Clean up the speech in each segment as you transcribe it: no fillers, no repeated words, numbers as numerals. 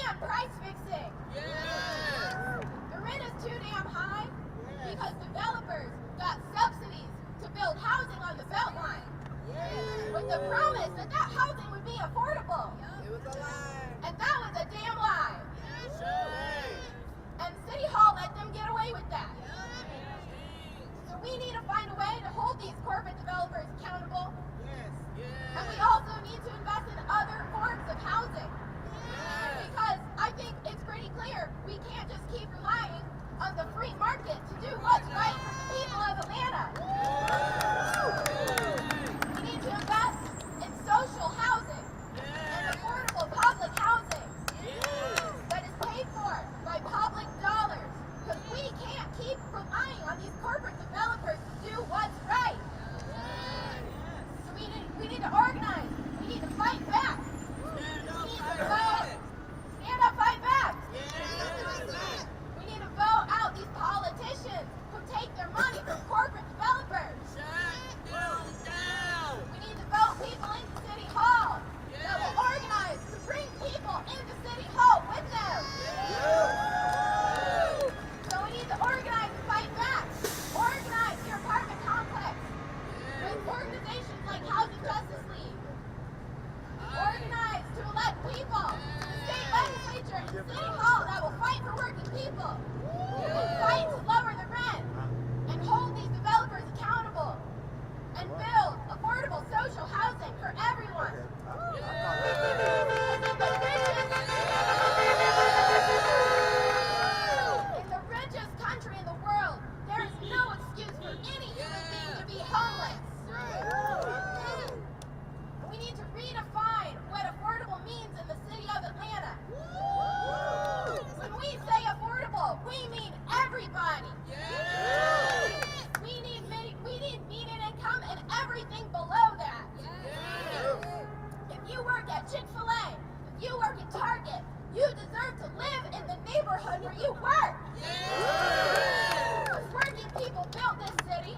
and price fixing. The rent is too damn high because developers got subsidies to build housing on the Beltline with the promise that that housing would be affordable. It was a lie. And that was a damn lie. And City Hall let them get away with that. So we need to find a way to hold these corporate developers accountable. And we also need to invest in other forms of housing. Because I think it's pretty clear we can't just keep relying on the free market to do what's right for the people of Atlanta. We need to invest in social housing and affordable public housing that is paid for by public dollars. Because we can't keep relying on these corporate developers to do what's right. So we need to organize. We need to fight back. We need to vote. Stand up, fight back. We need to vote out these politicians who take their money from corporate developers. We need to vote people into City Hall that will organize to bring people into City Hall with them. So we need to organize and fight back. Organize your apartment complex with organizations like Housing Justice League. Organize to elect people, the state legislature and City Hall that will fight for working people. And fight to lower the rent and hold these developers accountable and build affordable social housing for everyone. In the richest country in the world, there is no excuse for any human being to be homeless. We need to redefine what affordable means in the city of Atlanta. When we say affordable, we mean everybody. We need median income and everything below that. If you work at Chick-fil-A, if you work at Target, you deserve to live in the neighborhood where you work. Because working people built this city.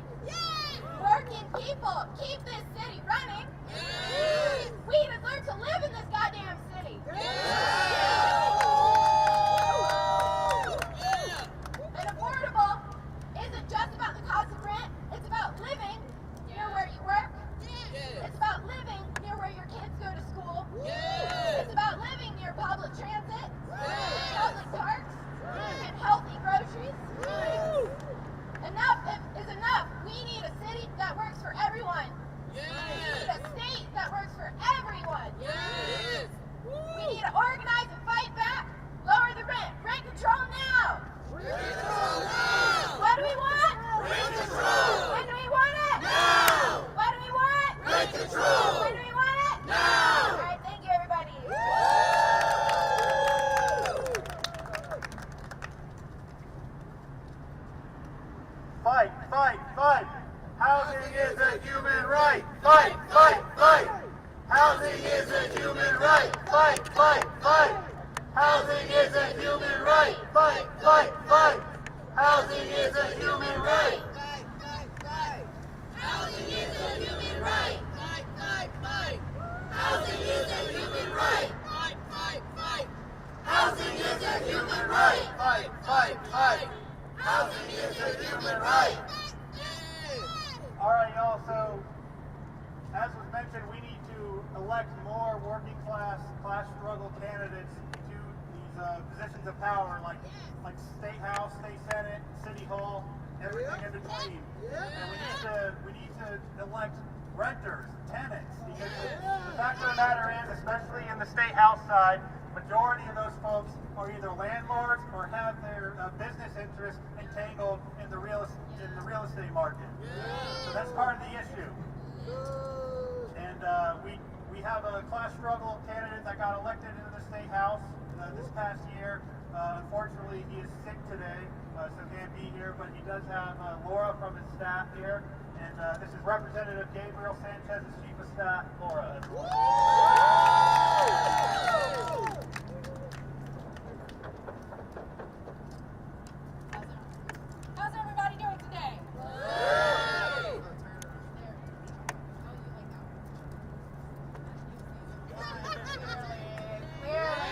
Working people keep this city running. We deserve to live in this goddamn city. And affordable isn't just about the cost of rent. It's about living near where you work. It's about living near where your kids go to school. It's about living near public transit, public parks, and healthy groceries. Enough is enough. We need a city that works for everyone. We need a state that works for everyone. We need to organize and fight back. Lower the rent. Rent control now. What do we want? Rent control. When do we want it? Now. What do we want? Rent control. When do we want it? Now. All right, thank you, everybody. Fight, fight, fight. Housing is a human right. Fight, fight, fight. Housing is a human right. Fight, fight, fight. Housing is a human right. Fight, fight, fight. Housing is a human right. Housing is a human right. Housing is a human right. Housing is a human right. Fight, fight, fight. Housing is a human right. All right, y'all. So, as was mentioned, we need to elect more working class struggle candidates to these positions of power, like state house, state senate, city hall, everything in between. And we need to elect renters, tenants, because the fact of the matter is, especially in the state house side, majority of those folks are either landlords or have their business interests entangled in the real estate market. So that's part of the issue. And we have a class struggle candidate that got elected into the state house this past year. Unfortunately, he is sick today, so can't be here. But he does have Laura from his staff here, and this is Representative Gabriel Sanchez's chief of staff, Laura. How's everybody doing today? Clearly.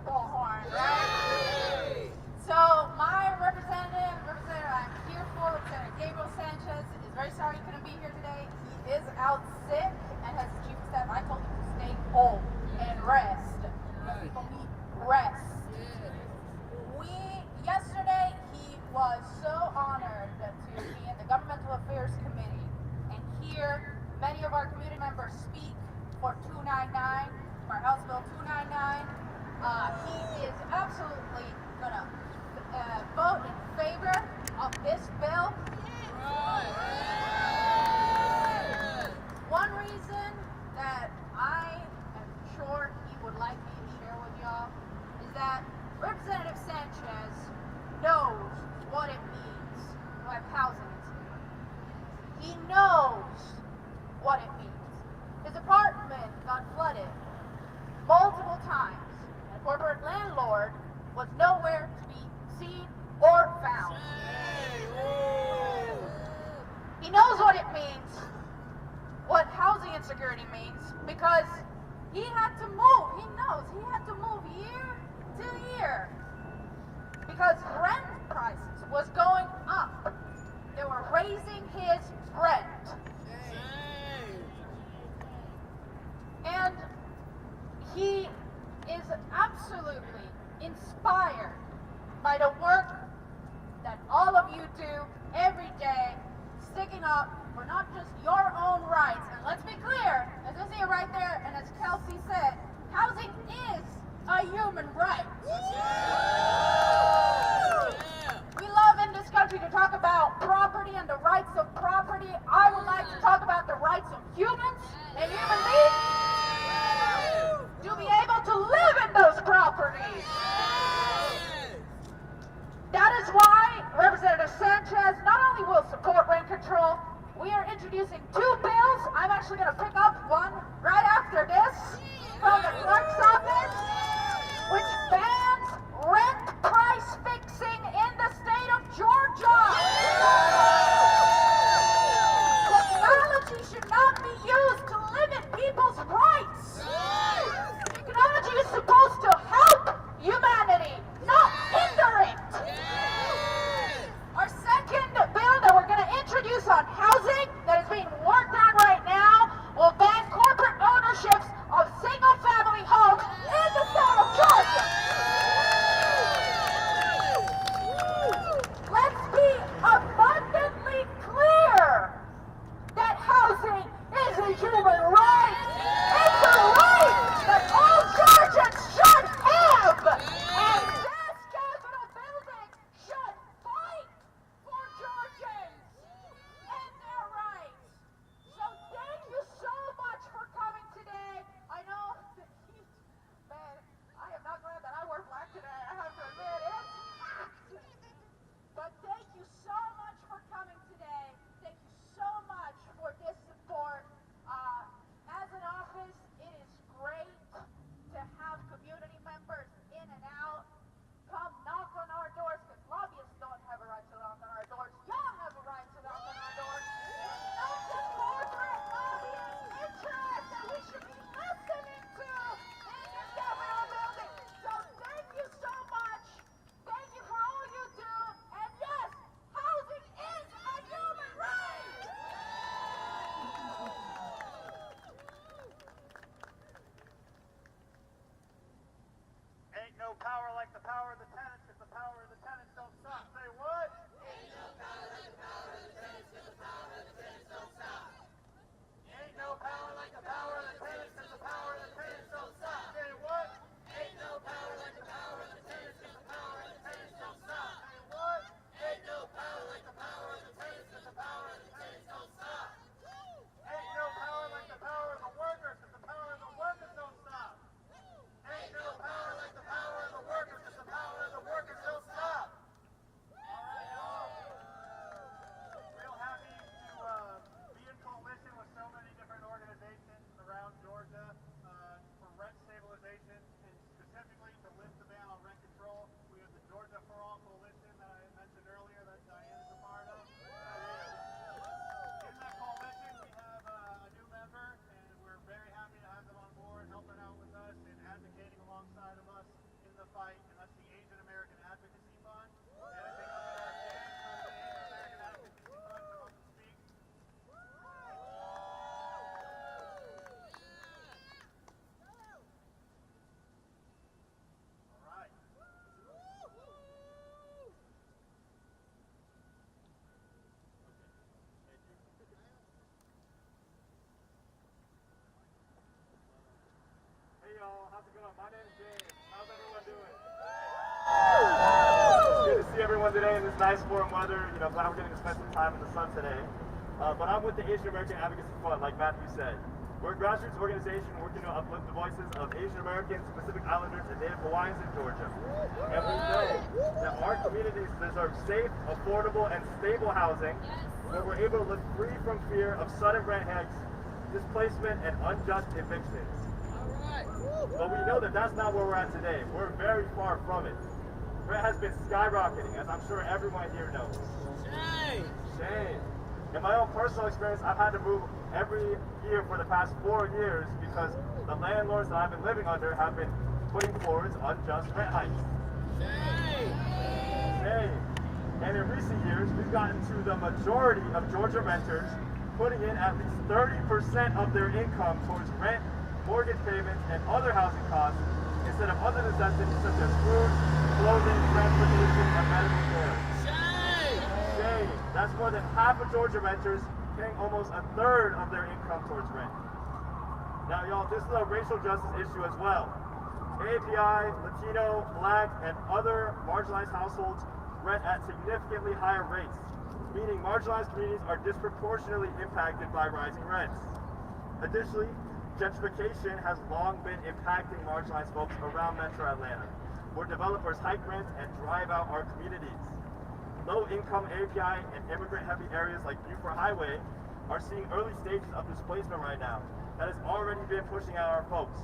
bullhorn, right? So my representative I'm here for, Representative Gabriel Sanchez, is very sorry he couldn't be here today. He is out sick and has the chief of staff. I told him to stay home and rest. Because people need rest. Yesterday, he was so honored to be in the Governmental Affairs Committee and hear many of our community members speak for 299, for House Bill 299. He is absolutely going to vote in favor of this bill. One reason that I am sure he would like me to share with y'all is that Representative Sanchez knows what it means to have housing insecurity. He knows what it means. His apartment got flooded multiple times, and a corporate landlord was nowhere to be seen or found. He knows what it means, what housing insecurity means, because he had to move. He knows he had to move year to year because rent prices was going up. They were raising his rent. And he is absolutely inspired by the work that all of you do every day, sticking up for not just your own rights. And let's be clear, as I see it right there, and as Kelsey said, housing is a human right. We love in this country to talk about property and the rights of property. I would like to talk about the rights of humans and human beings to be able to live in those properties. That is why Representative Sanchez not only will support rent control, we are introducing 2 bills. I'm actually going to pick up one right after this from the clerk's office, which bans rent price fixing in the state of Georgia. Technology should not be used to limit people's rights. Technology is supposed to help humanity, not hinder it. Our second bill that we're going to introduce on housing that is being worked on right now will ban corporate ownerships of single-family homes in the state of Georgia. Let's be abundantly clear that housing is a human right. It's a right that all Georgians should have. And this Capitol building should fight for Georgians and their rights. So thank you so much for coming today. I know that man, I am not glad that I wore black today. I have to admit it. But thank you so much for coming today. Thank you so much for this support. As an office, it is great to have community members in and out. Come knock on our doors, because lobbyists don't have a right to knock on our doors. Y'all have a right to knock on our doors. It's not just corporate lobbyist interests that we should be listening to in this Capitol building. So thank you so much. Thank you for all you do. And yes, housing is a human right. Ain't no power like the power of the tenants if the power of the tenants don't stop. Say what? Ain't no power like the power of the tenants if the power of the tenants don't stop. Ain't no power like the power of the tenants if the power of the tenants don't stop. Say what? Ain't no power like the power of the tenants if the power of the tenants don't stop. Say what? Ain't no power like the power of the tenants if the power of the tenants don't stop. Ain't no power like the power of the workers if the power of the workers don't stop. Ain't no power like the power of the workers if the power of the workers don't stop. how's it going? My name is James. How's everyone doing? It's good to see everyone today in this nice warm weather. You know, glad we're getting to spend some time in the sun today. But I'm with the Asian American Advocacy Fund, like Matthew said. We're a grassroots organization working to uplift the voices of Asian Americans, Pacific Islanders, and Native Hawaiians in Georgia. And we know that our communities deserve safe, affordable, and stable housing where we're able to live free from fear of sudden rent hikes, displacement, and unjust evictions. But we know that that's not where we're at today. We're very far from it. Rent has been skyrocketing, as I'm sure everyone here knows. Shame. In my own personal experience, I've had to move every year for the past 4 years because the landlords that I've been living under have been putting forward unjust rent hikes. Shame. And in recent years, we've gotten to the majority of Georgia renters putting in at least 30% of their income towards rent, mortgage payments, and other housing costs instead of other necessities such as food, clothing, transportation, and medical care. Shame. That's more than half of Georgia renters paying almost a third of their income towards rent. Now, y'all, this is a racial justice issue as well. AAPI, Latino, Black, and other marginalized households rent at significantly higher rates, meaning marginalized communities are disproportionately impacted by rising rents. Additionally, gentrification has long been impacting marginalized folks around Metro Atlanta, where developers hike rents and drive out our communities. Low-income API and immigrant-heavy areas like Buford Highway are seeing early stages of displacement right now that has already been pushing out our folks.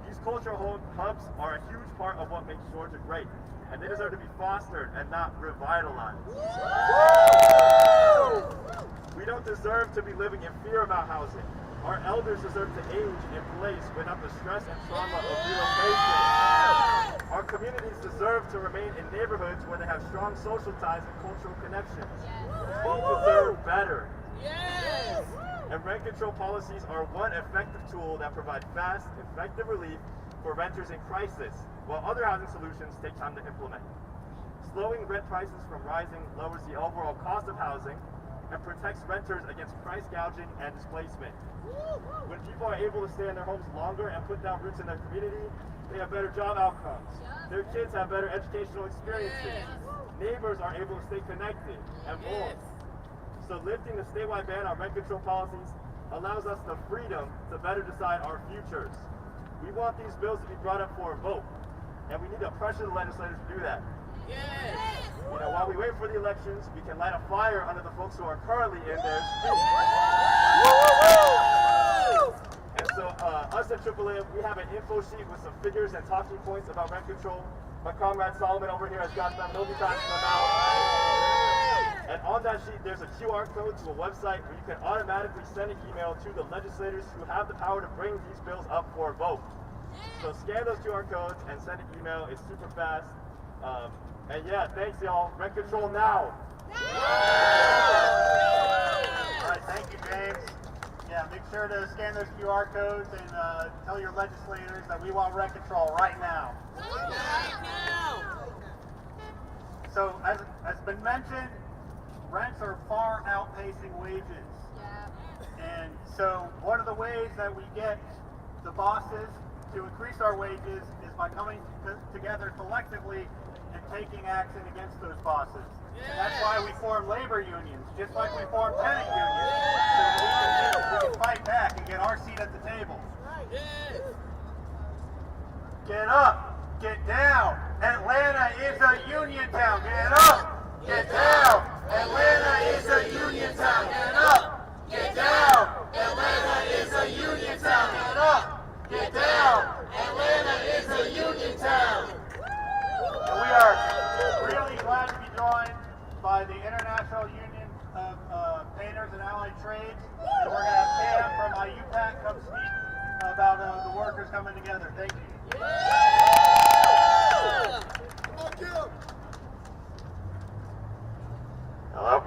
These cultural hubs are a huge part of what makes Georgia great, and they deserve to be fostered and not revitalized. We don't deserve to be living in fear about housing. Our elders deserve to age in place without the stress and trauma of relocation. Our communities deserve to remain in neighborhoods where they have strong social ties and cultural connections. We deserve better. And rent control policies are one effective tool that provide fast, effective relief for renters in crisis, while other housing solutions take time to implement. Slowing rent prices from rising lowers the overall cost of housing and protects renters against price gouging and displacement. When people are able to stay in their homes longer and put down roots in their community, they have better job outcomes. Their kids have better educational experiences. Neighbors are able to stay connected and more. So lifting the statewide ban on rent control policies allows us the freedom to better decide our futures. We want these bills to be brought up for a vote, and we need to pressure the legislators to do that. You know, while we wait for the elections, we can light a fire under the folks who are currently in their streets. And so us at AAA, we have an info sheet with some figures and talking points about rent control. My comrade Solomon over here has got them. He'll be passing them out. And on that sheet, there's a QR code to a website where you can automatically send an email to the legislators who have the power to bring these bills up for a vote. So scan those QR codes and send an email. It's super fast. And yeah, thanks y'all. Rent control now. All right, thank you, James. Yeah, make sure to scan those QR codes and tell your legislators that we want rent control right now. So, as has been mentioned, rents are far outpacing wages. And so, one of the ways that we get the bosses to increase our wages is by coming together collectively and taking action against those bosses. And that's why we form labor unions, just like we form tenant unions, so we can fight back and get our seat at the table. Get up, get down. Atlanta is a union town. Get up, get down. Atlanta is a union town. Get up, get down. Atlanta is a union town. Get up, get down. Atlanta is a union town. And we are really glad to be joined by the International Union of Painters and Allied Trades. And we're going to have Cam from IUPAC come speak about the workers coming together. Thank you. Hello?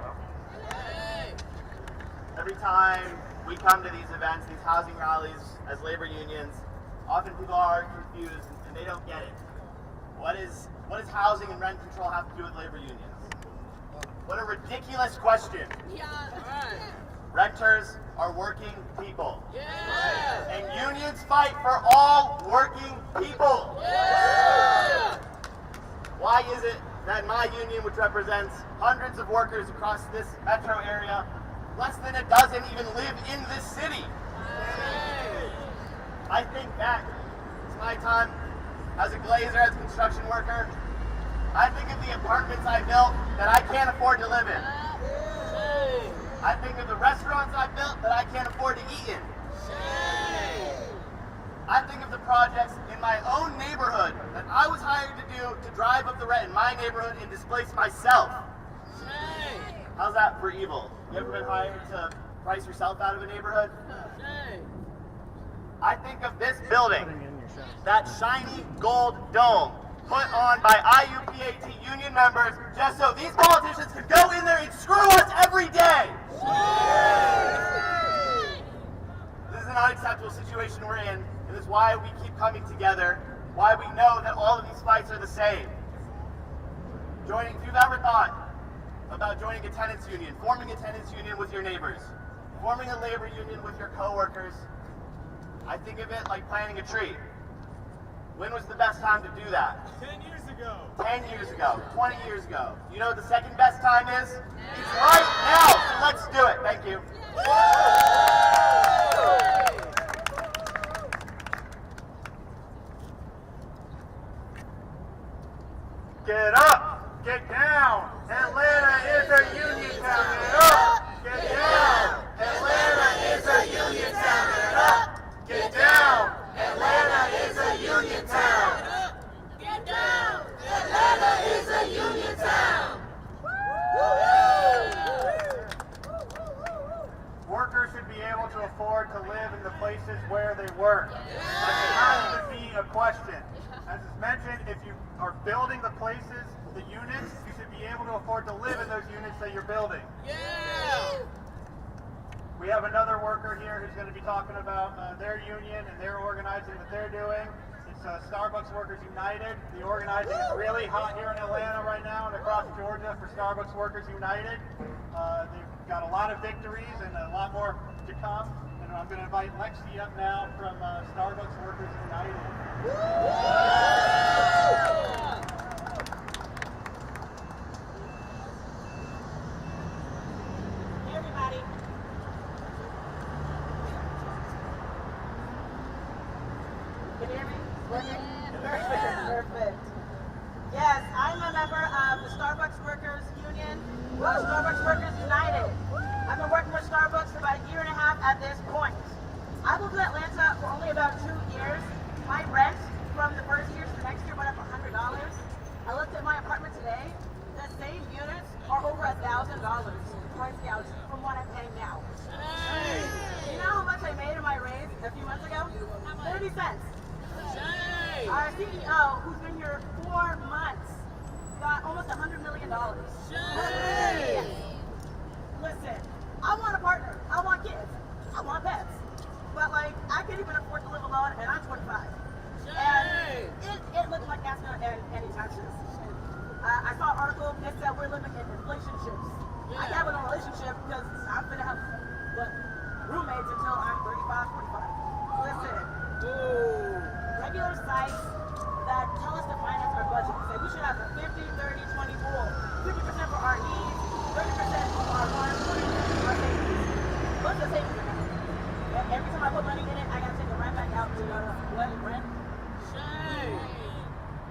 Every time we come to these events, these housing rallies as labor unions, often people are confused and they don't get it. What does housing and rent control have to do with labor unions? What a ridiculous question. Renters are working people. And unions fight for all working people. Why is it that my union, which represents hundreds of workers across this metro area, less than a dozen even live in this city? I think back to my time as a glazer, as a construction worker. I think of the apartments I built that I can't afford to live in. I think of the restaurants I built that I can't afford to eat in. I think of the projects in my own neighborhood that I was hired to do to drive up the rent in my neighborhood and displace myself. How's that for evil? You ever been hired to price yourself out of a neighborhood? I think of this building, that shiny gold dome put on by IUPAT union members just so these politicians could go in there and screw us every day. This is an unacceptable situation we're in, and this is why we keep coming together, why we know that all of these fights are the same. If you've ever thought about joining a tenants union, forming a tenants union with your neighbors, forming a labor union with your coworkers, I think of it like planting a tree. When was the best time to do that? 10 years ago. 10 years ago, 20 years ago. You know what the second best time is? It's right now, so let's do it. Thank you. Get up, get down. Atlanta is a union town. Get up, get down. Atlanta is a union town. Get up, get down. Atlanta is a union town. Get down! Atlanta is a union town! Workers should be able to afford to live in the places where they work. That has to be a question. As is mentioned, if you are building the places, the units, you should be able to afford to live in those units that you're building. We have another worker here who's going to be talking about their union and their organizing that they're doing. It's Starbucks Workers United. The organizing is really hot here in Atlanta right now and across Georgia for Starbucks Workers United. They've got a lot of victories and a lot more to come. And I'm going to invite Lexi up now from Starbucks Workers United. Hey everybody. Can you hear me? Perfect. Yes, I'm a member of the Starbucks Workers Union, Starbucks Workers United. I've been working for Starbucks for about a year and a half at this point. I've lived in Atlanta for only about 2 years. My rent from the first year to the next year went up $100. I looked at my apartment today. The same units are over $1,000 price gouge from what I'm paying now. You know how much I made in my raise a few months ago? 30 cents. Our CEO, who's been here 4 months, got almost $100 million. Listen, I want a partner. I want kids. I want pets. But like, I can't even afford to live alone, and I'm 25. And it looks like that's not any time soon. I saw an article that said we're living in relationships. I have a relationship because I'm gonna have roommates until I'm 35, 45. Listen, regular sites that tell us to finance our budget say we should have a 50, 30, 20 rule. 50% for our needs, 30% for our wants, 20% for our savings. What's the savings account? Every time I put money in it, I gotta take it right back out to what? Rent?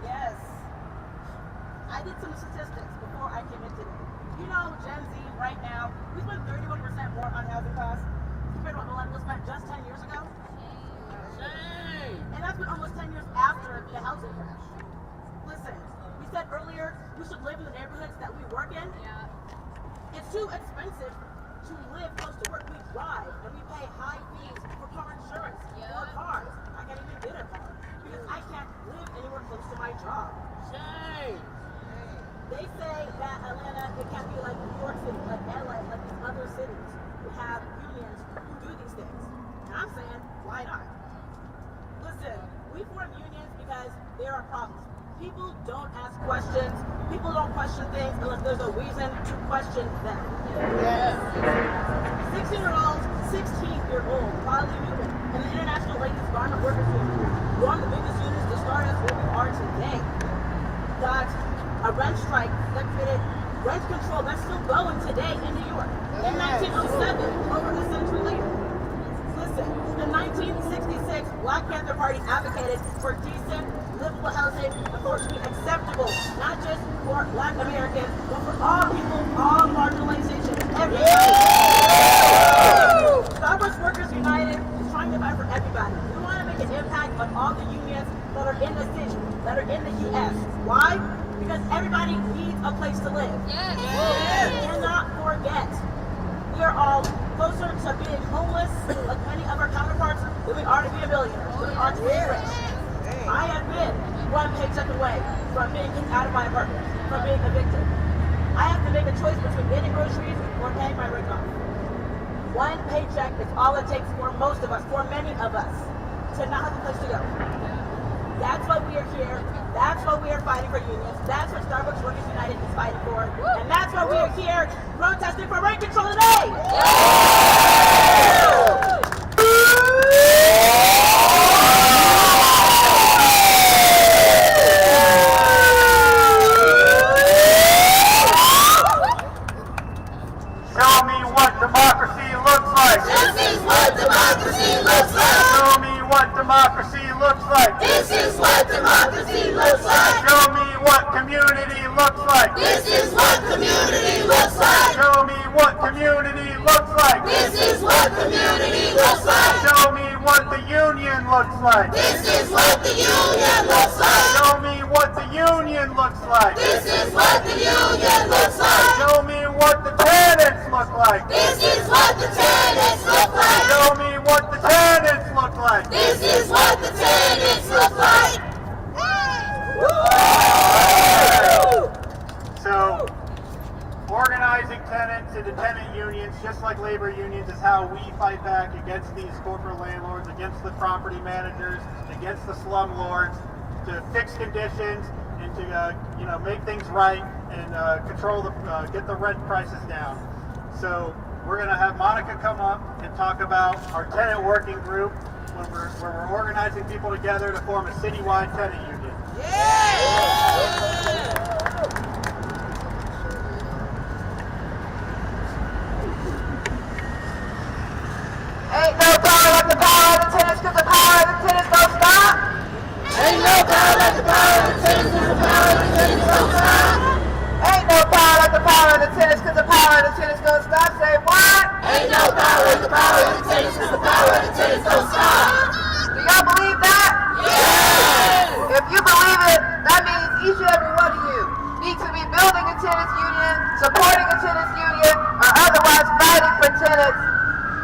Yes. I did some statistics before I came in today. You know, Gen Z right now, we spend 31% more on housing costs compared to what millennials spent just 10 years ago. And that's been almost 10 years after the housing crash. Listen, we said earlier we should live in the neighborhoods that we work in. It's too expensive to live close to work. We drive and we pay high fees for car insurance for cars. I can't even get a car because I can't live anywhere close to my job. They say that Atlanta, it can't be like New York City, like LA, like these other cities who have unions who do these things. And I'm saying, why not? Listen, we form unions because there are problems. People don't ask questions. People don't question things unless there's a reason to question them. 16-year-old Polly Newman and the International Ladies Garment Workers Union, one of the biggest unions to that's still going today in New York. In 1907, over a century later. Listen, the 1966 Black Panther Party advocated for decent, livable housing and for it to be acceptable, not just for Black Americans, but for all people, all marginalization, everybody. Starbucks Workers United is trying to fight for everybody. We want to make an impact on all the unions that are in the city, that are in the U.S. Why? Because everybody needs a place to live. Yes. We cannot forget. We are all closer to being homeless, like many of our counterparts, than we are to be a millionaire, than we are to be rich. I have been one paycheck away from being kicked out of my apartment, from being evicted. I have to make a choice between getting groceries or paying my rent off. One paycheck is all it takes for most of us, for many of us, to not have a place to go. That's why we are here. That's why we are fighting for unions. That's what Starbucks Workers United is fighting for. And that's why we are here protesting for rent control today. Show me what democracy looks like. This is what democracy looks like. Show me what democracy looks like. This is what democracy looks like. Show me what community looks like. This is what community looks like. Show me what community looks like. This is what community looks like. Show me what the union looks like. This is what the union looks like. Show me what the union looks like. This is what the union looks like. Show me what the tenants look like. This is what the tenants look like. Show me what the tenants look like. This is what the tenants look like. So, organizing tenants into tenant unions, just like labor unions, is how we fight back against these corporate landlords, against the property managers, against the slumlords, to fix conditions and to make things right and control get the rent prices down. So we're going to have Monica come up and talk about our tenant working group, where we're organizing people together to form a citywide tenant union. Ain't no power like the power of the tenants, cause the power of the tenants don't stop. Ain't no power like the power of the tenants, 'cause the power of the tenants don't stop. Ain't no power like the power of the tenants, cause the power of the tenants don't stop. Say what? Ain't no power like the power of the tenants, 'cause the power of the tenants don't stop. Do y'all believe that? Yes! If you believe it, that means each and every one of you need to be building a tenants union, supporting a tenants union, or otherwise fighting for tenants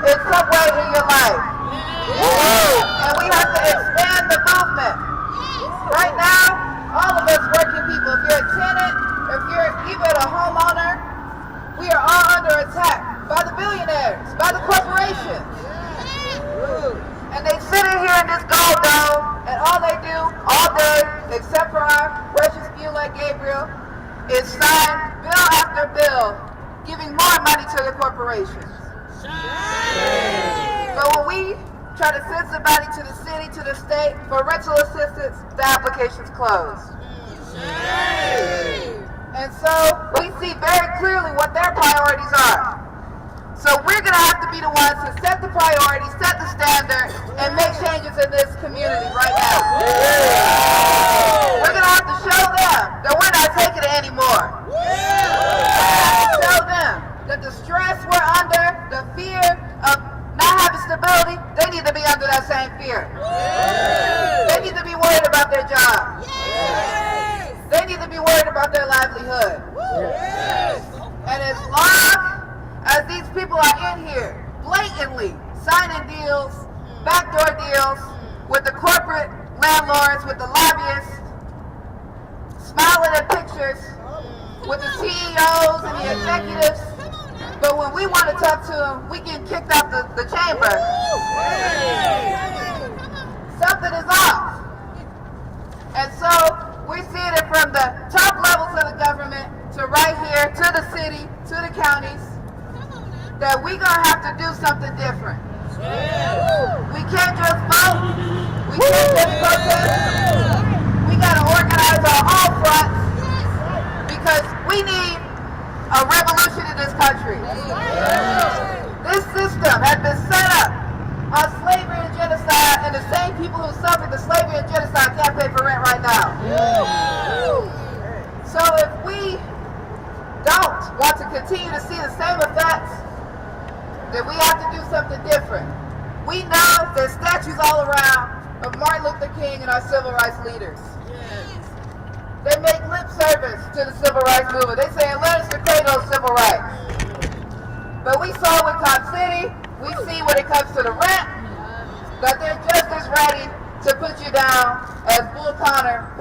in some way in your life. And we have to expand the movement. Right now, all of us working people, if you're a tenant, if you're even a homeowner, we are all under attack by the billionaires, by the corporations. And they sit in here in this gold dome, and all they do all day, except for our precious few like Gabriel, is sign bill after bill, giving more money to the corporations. But when we try to send somebody to the city, to the state for rental assistance, the application's closed. And so we see very clearly what their priorities are. So we're going to have to be the ones to set the priorities, set the standard, and make changes in this community right now. We're going to have to show them that we're not taking it anymore. Show them that the stress we're under, the fear of not having stability, they need to be under that same fear. They need to be worried about their job. They need to be worried about their livelihood. And as long as these people are in here blatantly signing deals, backdoor deals with the corporate landlords, with the lobbyists, smiling at pictures with the CEOs and the executives, but when we want to talk to them, we get kicked out the chamber. Something is off. And so we're seeing it from the top levels of the government to right here, to the city, to the counties, that we're going to have to do something different. We can't just vote. We can't just protest. We got to organize on all fronts because we need a revolution. genocide can't pay for rent right now. So if we don't want to continue to see the same effects, then we have to do something different. We know there's statues all around of Martin Luther King and our civil rights leaders. They make lip service to the civil rights movement. They say Atlanta's the cradle of civil rights. But we saw with Top City, we see when it comes to the rent, that they're just as ready to put you down as Bull Connor,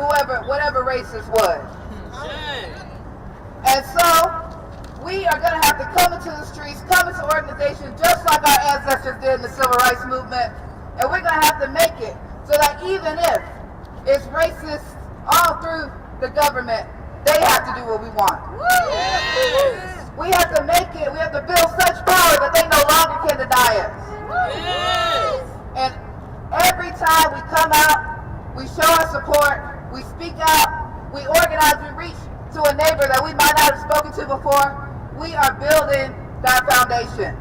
whatever racist would. And so, we are going to have to come into the streets, come into organizations just like our ancestors did in the civil rights movement, and we're going to have to make it so that even if it's racist all through the government, they have to do what we want. We have to make it, we have to build such power that they no longer can deny us. And every time we come out, we show our support, we speak out, we organize, we reach to a neighbor that we might not have spoken to before, we are building that foundation.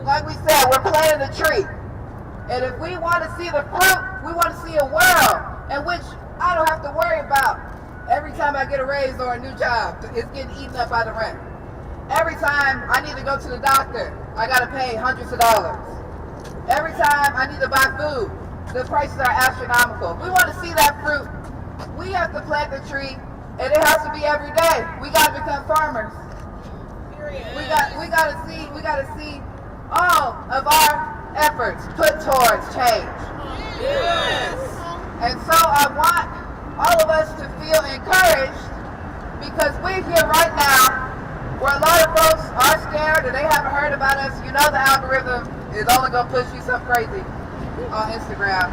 Like we said, we're planting the tree. And if we want to see the fruit, we want to see a world in which I don't have to worry about every time I get a raise or a new job, it's getting eaten up by the rent. Every time I need to go to the doctor, I got to pay hundreds of dollars. Every time I need to buy food, the prices are astronomical. If we want to see that fruit, we have to plant the tree, and it has to be every day. We got to become farmers. We got to see all of our efforts put towards change. And so I want all of us to feel encouraged, because we're here right now where a lot of folks are scared and they haven't heard about us. You know the algorithm is only going to push you something crazy on Instagram.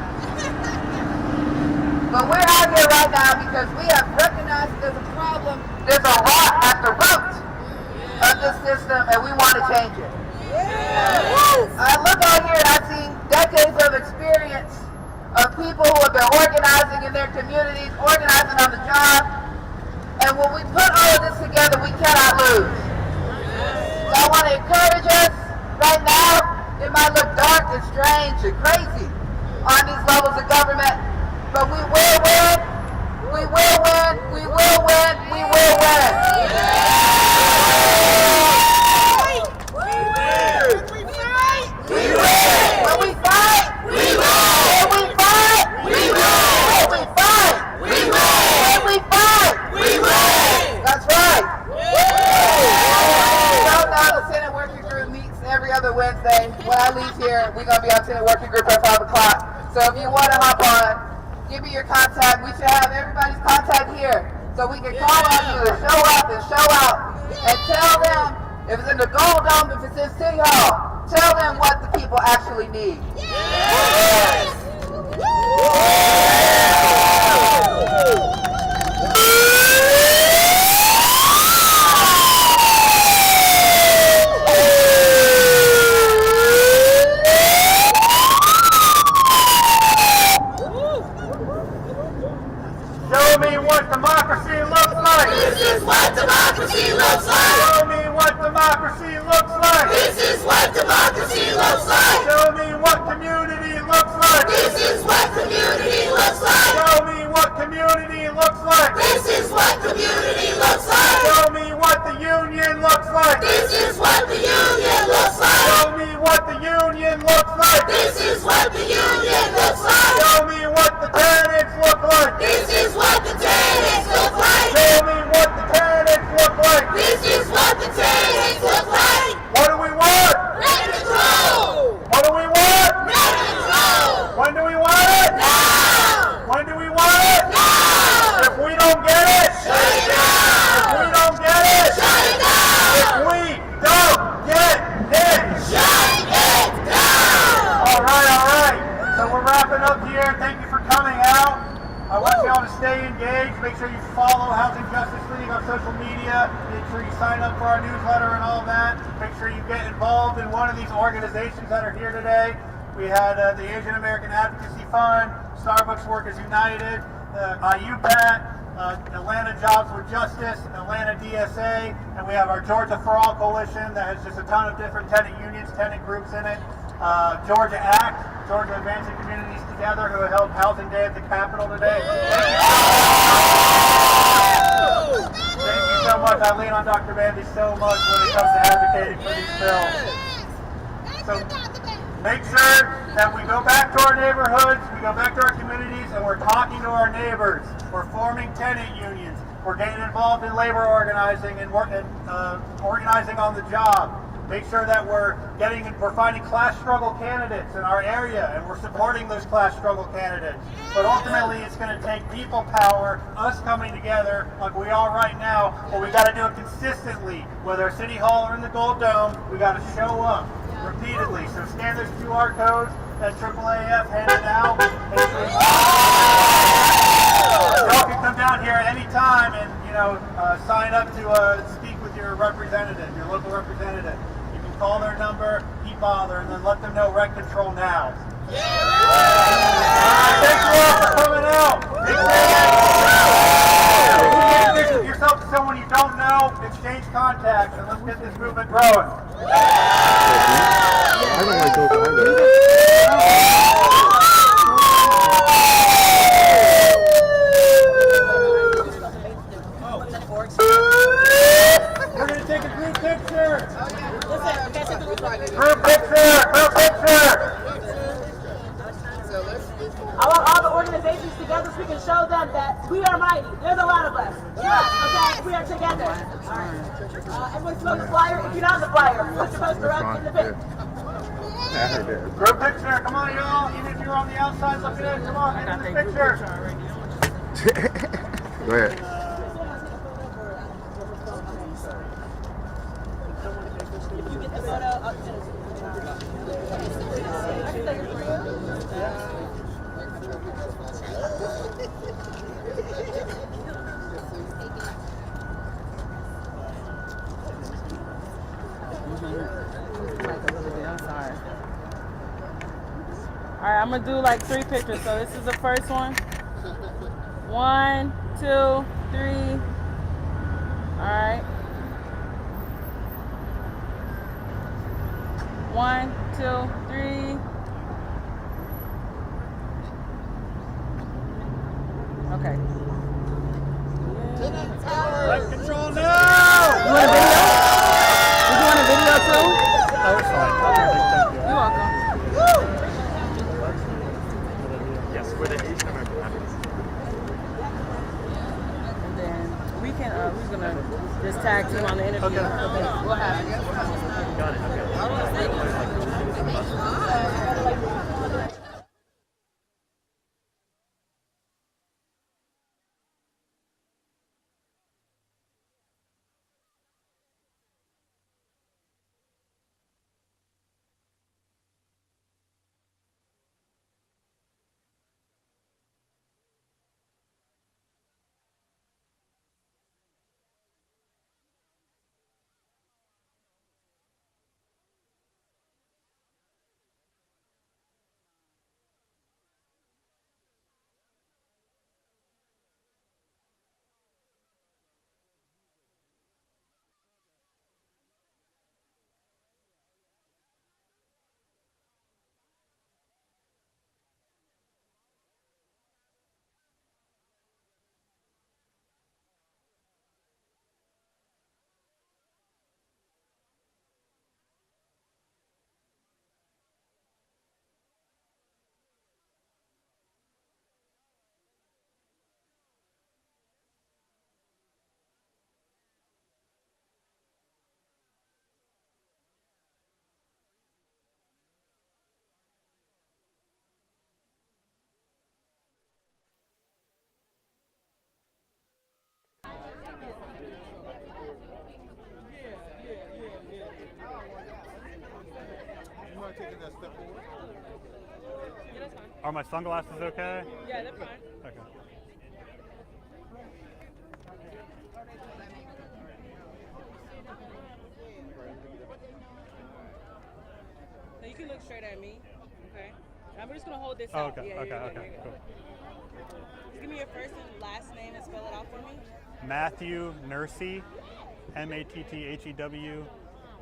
But we're out here right now because we have recognized there's a problem, there's a rot at the root of this system, and we want to change it. I look out here and I see decades of experience of people who have been organizing in their communities, organizing on the job, and when we put all of this together, we cannot lose. So I want to encourage us right now. It might look dark and strange and crazy on these levels of government, but we will win, we will win, we will win, we will win. Wednesday. When I leave here, we're going to be on Tenant Working Group at 5 o'clock. So if you want to hop on, give me your contact. We should have everybody's contact here so we can call on you to show up and show out and tell them, if it's in the Gold Dome, if it's in City Hall, tell them what the people actually need. Yes! Show me what democracy looks like. This is what democracy looks like. Show me what democracy looks like. This is what democracy looks like. Show me what community looks like. This is what community looks like. Show me what community looks like. This is what community looks like. Show me what the union looks like. This is what the union looks like. Show me what the union looks like. This is what the union looks like. Show me what the tenants look like. This is what the tenants look like. Show me what the tenants look like. This is what the tenants look like. What do we want? Rent control. What do we want? Rent control. When do we want it? Now. When do we want it? Now. If we don't get it, Shut it down. if we don't get it, Shut it down. if we don't get it. Shut it down. All right. So we're wrapping up here. Thank you for coming out. I want y'all to stay engaged. Make sure you follow Housing Justice League on social media. Make sure you sign up for our newsletter and all that. Make sure you get involved in one of these organizations that are here today. We had the Asian American Advocacy Fund, Starbucks Workers United, IUPAT, Atlanta Jobs with Justice, Atlanta DSA, and we have our Georgia for All Coalition that has just a ton of different tenant unions, tenant groups in it. Georgia ACT, Georgia Advancing Communities Together, who held Housing Day at the Capitol today. Thank you so much. I lean on Dr. Bandy so much when it comes to advocating for these bills. So make sure that we go back to our neighborhoods, we go back to our communities, and we're talking to our neighbors. We're forming tenant unions. We're getting involved in labor organizing and organizing on the job. Make sure that we're finding class struggle candidates in our area, and we're supporting those class struggle candidates. But ultimately, it's going to take people power, us coming together like we are right now, but we got to do it consistently. Whether City Hall or in the Gold Dome, we got to show up repeatedly. So scan those QR codes that AAAF handed out. Y'all can come down here any time and sign up to speak with your representative, your local representative. You can call their number, e-bother, and then let them know rent control now. Thank you all for coming out. Introduce yourself to someone you don't know, exchange contacts, and let's get this movement growing. I don't like those either. We're going to take a group picture. Group picture. I want all the organizations together so we can show them that we are mighty. There's a lot of us. Okay? We are together. Everyone's supposed to flyer. If you're not on the flyer, put your poster up in the pit. Group picture. Come on, y'all. Even if you're on the outside looking in, come on, get in the picture. Go ahead. Alright, I'm gonna do like 3 pictures. So this is the first one. 1, 2, 3. Alright. 1, 2, 3. Okay. Rent control now! You want a video? You want a video too? Oh, it's fine. You're welcome. Yes, with an Asian American. And then we can, we're gonna just tag team on the interview. Okay. We'll have it. Got it, okay. Taking that step forward. Yeah, that's fine. Are my sunglasses okay? Yeah, they're fine. Okay. So you can look straight at me, okay? I'm just gonna hold this Oh, out. okay, Yeah, okay, you're good, okay, you're good. cool. Just give me your first and last name and spell it out for me. Matthew Nursey, M-A-T-T-H-E-W,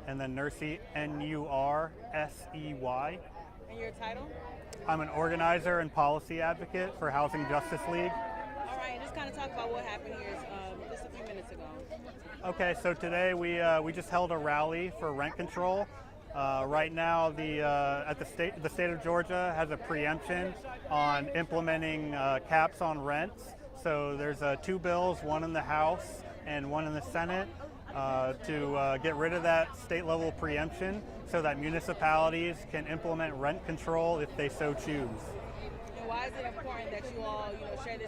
and then Nursey, N-U-R-S-E-Y. And your title? I'm an organizer and policy advocate for Housing Justice League. All right, and just kind of talk about what happened here just a few minutes ago. Okay, so today we just held a rally for rent control. Right now, the state of Georgia has a preemption on implementing caps on rents. So there's two bills, one in the House and one in the Senate, to get rid of that state level preemption so that municipalities can implement rent control if they so choose. And why is it important that you all, share this